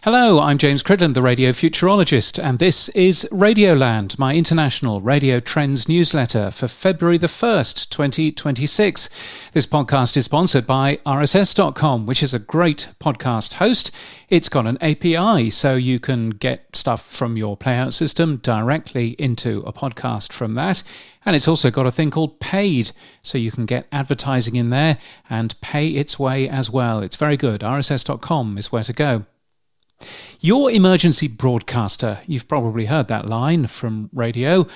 Hello, I'm James Cridland, the radio futurologist, and this is Radioland, my international radio trends newsletter for February the 1st, 2026. This podcast is sponsored by RSS.com, which is a great podcast host. It's got an API, so you can get stuff from your playout system directly into a podcast from that. And it's also got a thing called Paid, so you can get advertising in there and pay its way as well. It's very good. RSS.com is where to go. Your emergency broadcaster. You've probably heard that line from radio.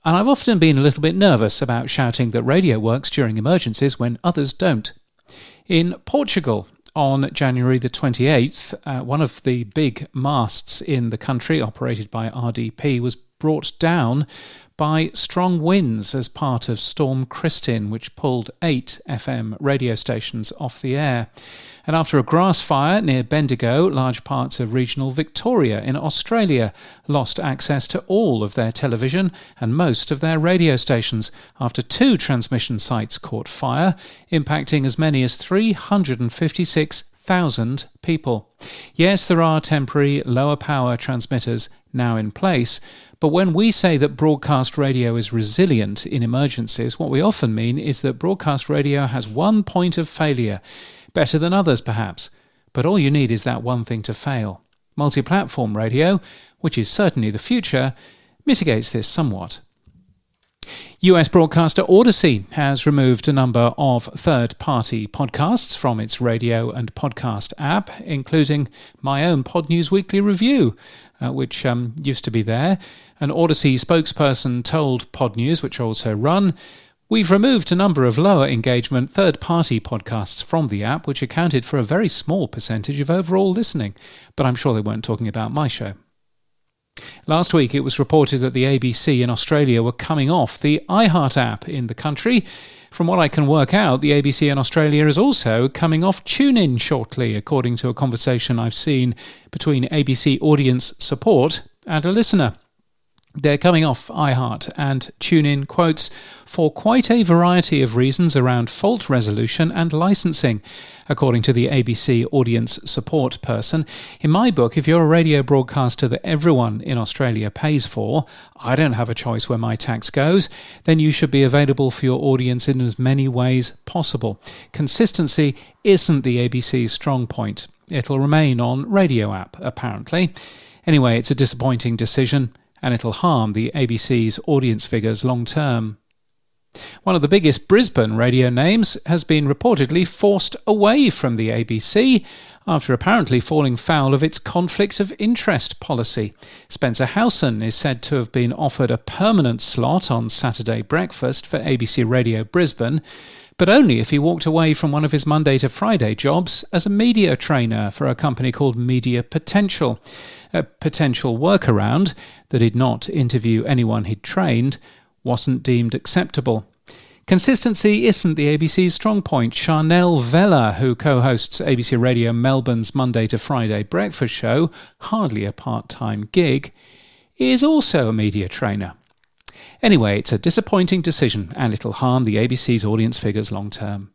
And I've often been a little bit nervous about shouting that radio works during emergencies when others don't. In Portugal, on January the 28th, one of the big masts in the country, operated by RDP, was brought down by strong winds as part of Storm Kristin, which pulled 8 FM radio stations off the air. And after a grass fire near Bendigo, large parts of regional Victoria in Australia lost access to all of their television and most of their radio stations after 2 transmission sites caught fire, impacting as many as 356,000 people. Yes, there are temporary lower power transmitters now in place, but when we say that broadcast radio is resilient in emergencies, what we often mean is that broadcast radio has one point of failure, better than others perhaps, but all you need is that one thing to fail. Multi-platform radio, which is certainly the future, mitigates this somewhat. US broadcaster Odyssey has removed a number of third-party podcasts from its radio and podcast app, including my own Pod News Weekly Review, which used to be there. An Odyssey spokesperson told Pod News, which I also run, "We've removed a number of lower engagement third-party podcasts from the app, which accounted for a very small percentage of overall listening, but I'm sure they weren't talking about my show." Last week it was reported that the ABC in Australia were coming off the iHeart app in the country. From what I can work out, the ABC in Australia is also coming off TuneIn shortly, according to a conversation I've seen between ABC audience support and a listener. They're coming off iHeart and TuneIn, quotes, "for quite a variety of reasons around fault resolution and licensing," according to the ABC audience support person. In my book, if you're a radio broadcaster that everyone in Australia pays for, I don't have a choice where my tax goes, then you should be available for your audience in as many ways possible. Consistency isn't the ABC's strong point. It'll remain on radio app, apparently. Anyway, it's a disappointing decision, and it'll harm the ABC's audience figures long term. One of the biggest Brisbane radio names has been reportedly forced away from the ABC after apparently falling foul of its conflict of interest policy. Spencer Howson is said to have been offered a permanent slot on Saturday breakfast for ABC Radio Brisbane, but only if he walked away from one of his Monday to Friday jobs as a media trainer for a company called Media Potential. A potential workaround that he'd not interview anyone he'd trained wasn't deemed acceptable. Consistency isn't the ABC's strong point. Charnel Vella, who co-hosts ABC Radio Melbourne's Monday to Friday breakfast show, hardly a part-time gig, is also a media trainer. Anyway, it's a disappointing decision, and it'll harm the ABC's audience figures long term.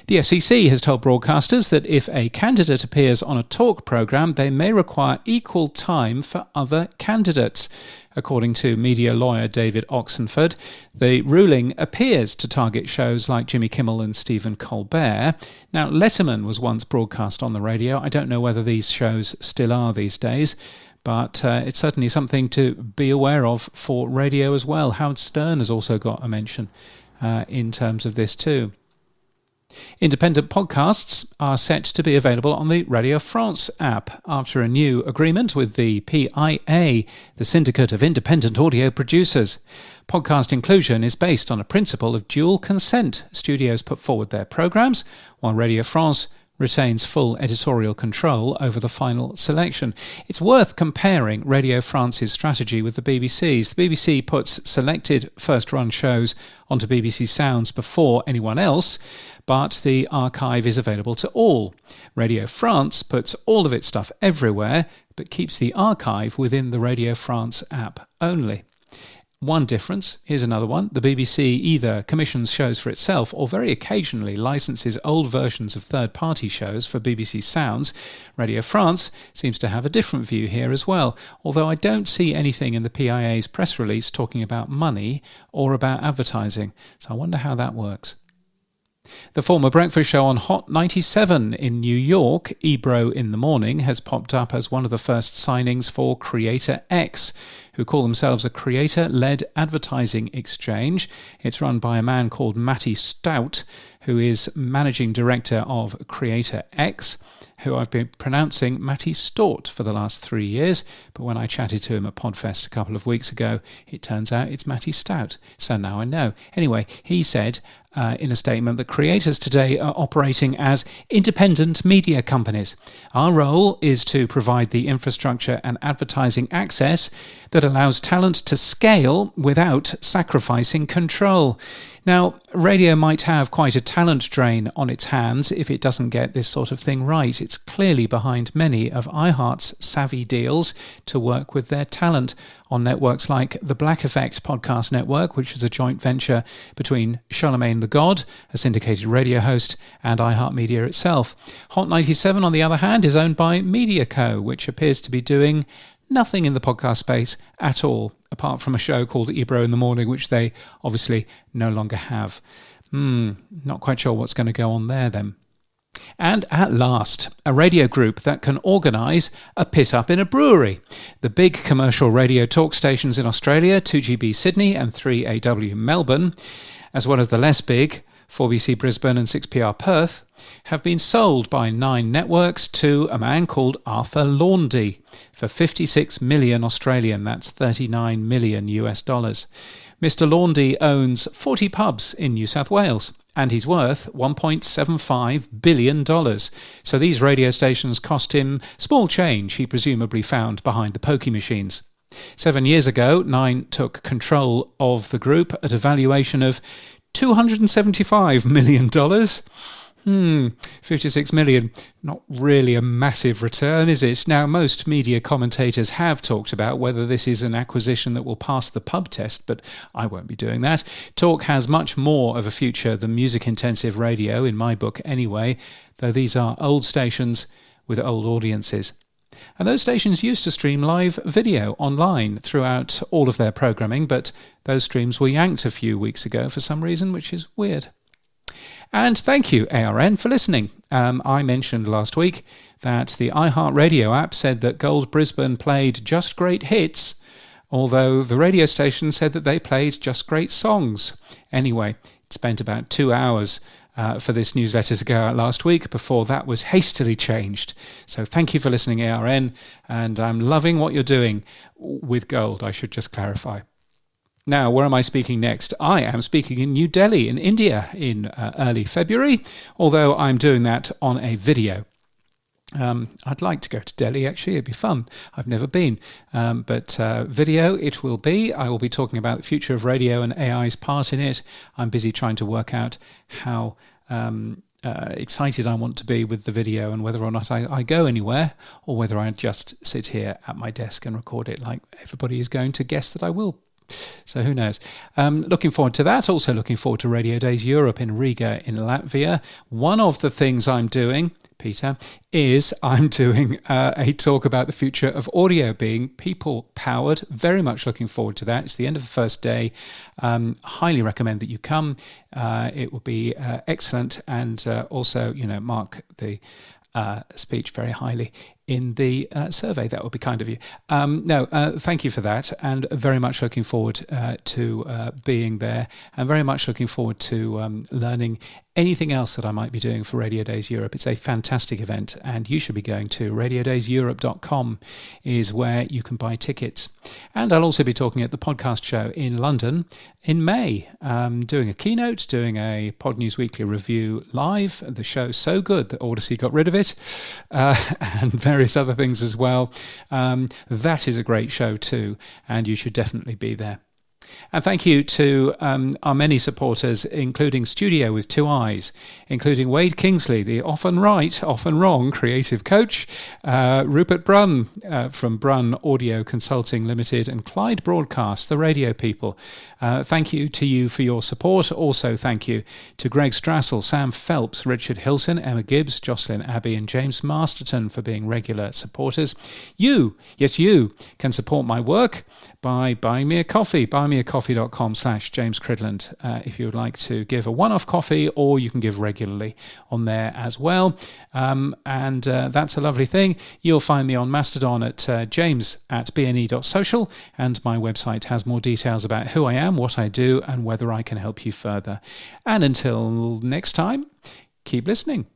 The FCC has told broadcasters that if a candidate appears on a talk programme, they may require equal time for other candidates. According to media lawyer David Oxenford, the ruling appears to target shows like Jimmy Kimmel and Stephen Colbert. Now, Letterman was once broadcast on the radio. I don't know whether these shows still are these days, but it's certainly something to be aware of for radio as well. Howard Stern has also got a mention in terms of this too. Independent podcasts are set to be available on the Radio France app after a new agreement with the PIA, the Syndicate of Independent Audio Producers. Podcast inclusion is based on a principle of dual consent. Studios put forward their programmes, while Radio France retains full editorial control over the final selection. It's worth comparing Radio France's strategy with the BBC's. The BBC puts selected first-run shows onto BBC Sounds before anyone else, but the archive is available to all. Radio France puts all of its stuff everywhere, but keeps the archive within the Radio France app only. One difference, here's another one. The BBC either commissions shows for itself or very occasionally licenses old versions of third-party shows for BBC Sounds. Radio France seems to have a different view here as well, although I don't see anything in the PIA's press release talking about money or about advertising. So I wonder how that works. The former breakfast show on Hot 97 in New York, Ebro in the Morning, has popped up as one of the first signings for Creator X, who call themselves a creator-led advertising exchange. It's run by a man called Matty Stout, who is managing director of Creator X, who I've been pronouncing Matty Stort for the last 3 years, but when I chatted to him at Podfest a couple of weeks ago, it turns out it's Matty Stout, so now I know. Anyway, he said in a statement that creators today are operating as independent media companies. Our role is to provide the infrastructure and advertising access that allows talent to scale without sacrificing control. Now, radio might have quite a talent drain on its hands if it doesn't get this sort of thing right. It's clearly behind many of iHeart's savvy deals to work with their talent on networks like the Black Effect Podcast Network, which is a joint venture between Charlemagne the God, a syndicated radio host, and iHeartMedia itself. Hot 97, on the other hand, is owned by MediaCo, which appears to be doing nothing in the podcast space at all, apart from a show called Ebro in the Morning, which they obviously no longer have. Not quite sure what's going to go on there then. And at last, a radio group that can organise a piss-up in a brewery. The big commercial radio talk stations in Australia, 2GB Sydney and 3AW Melbourne, as well as the less big 4BC Brisbane and 6PR Perth, have been sold by Nine Networks to a man called Arthur Laundy for 56 million Australian, that's 39 million US dollars. Mr. Laundy owns 40 pubs in New South Wales, and he's worth $1.75 billion. So these radio stations cost him small change he presumably found behind the pokie machines. 7 years ago, Nine took control of the group at a valuation of $275 million. 56 million, not really a massive return, is it? Now, most media commentators have talked about whether this is an acquisition that will pass the pub test, but I won't be doing that. Talk has much more of a future than music-intensive radio, in my book anyway, though these are old stations with old audiences. And those stations used to stream live video online throughout all of their programming, but those streams were yanked a few weeks ago for some reason, which is weird. And thank you, ARN, for listening. I mentioned last week that the iHeartRadio app said that Gold Brisbane played just great hits, although the radio station said that they played just great songs. Anyway, it spent about 2 hours for this newsletter to go out last week before that was hastily changed. So thank you for listening, ARN, and I'm loving what you're doing with Gold, I should just clarify. Now, where am I speaking next? I am speaking in New Delhi in India in early February, although I'm doing that on a video. I'd like to go to Delhi, actually. It'd be fun. I've never been. But video it will be. I will be talking about the future of radio and AI's part in it. I'm busy trying to work out how excited I want to be with the video and whether or not I go anywhere or whether I just sit here at my desk and record it like everybody is going to guess that I will. So who knows? Looking forward to that. Also looking forward to Radio Days Europe in Riga in Latvia. One of the things I'm doing, Peter, is I'm doing a talk about the future of audio being people-powered. Very much looking forward to that. It's the end of the first day. Highly recommend that you come. It will be excellent, and also, mark the speech very highly in the survey. That would be kind of you. Thank you for that, and very much looking forward to being there, and very much looking forward to learning anything else that I might be doing for Radio Days Europe. It's a fantastic event, and you should be going to radiodayseurope.com is where you can buy tickets. And I'll also be talking at the podcast show in London in May, doing a keynote, doing a Pod News Weekly review live. The show's so good that Odyssey got rid of it, and various other things as well. That is a great show too, and you should definitely be there. And thank you to our many supporters, including Studio with Two Eyes, including Wade Kingsley, the often right, often wrong creative coach, Rupert Brunn from Brunn Audio Consulting Limited, and Clyde Broadcast, the radio people. Thank you to you for your support. Also, thank you to Greg Strassel, Sam Phelps, Richard Hilton, Emma Gibbs, Jocelyn Abbey, and James Masterton for being regular supporters. You, yes, you can support my work by buying me a coffee, buymeacoffee.com/James Cridland if you would like to give a one-off coffee, or you can give regularly on there as well. And that's a lovely thing. You'll find me on Mastodon at james@bne.social, and my website has more details about who I am, what I do, and whether I can help you further. And until next time, keep listening.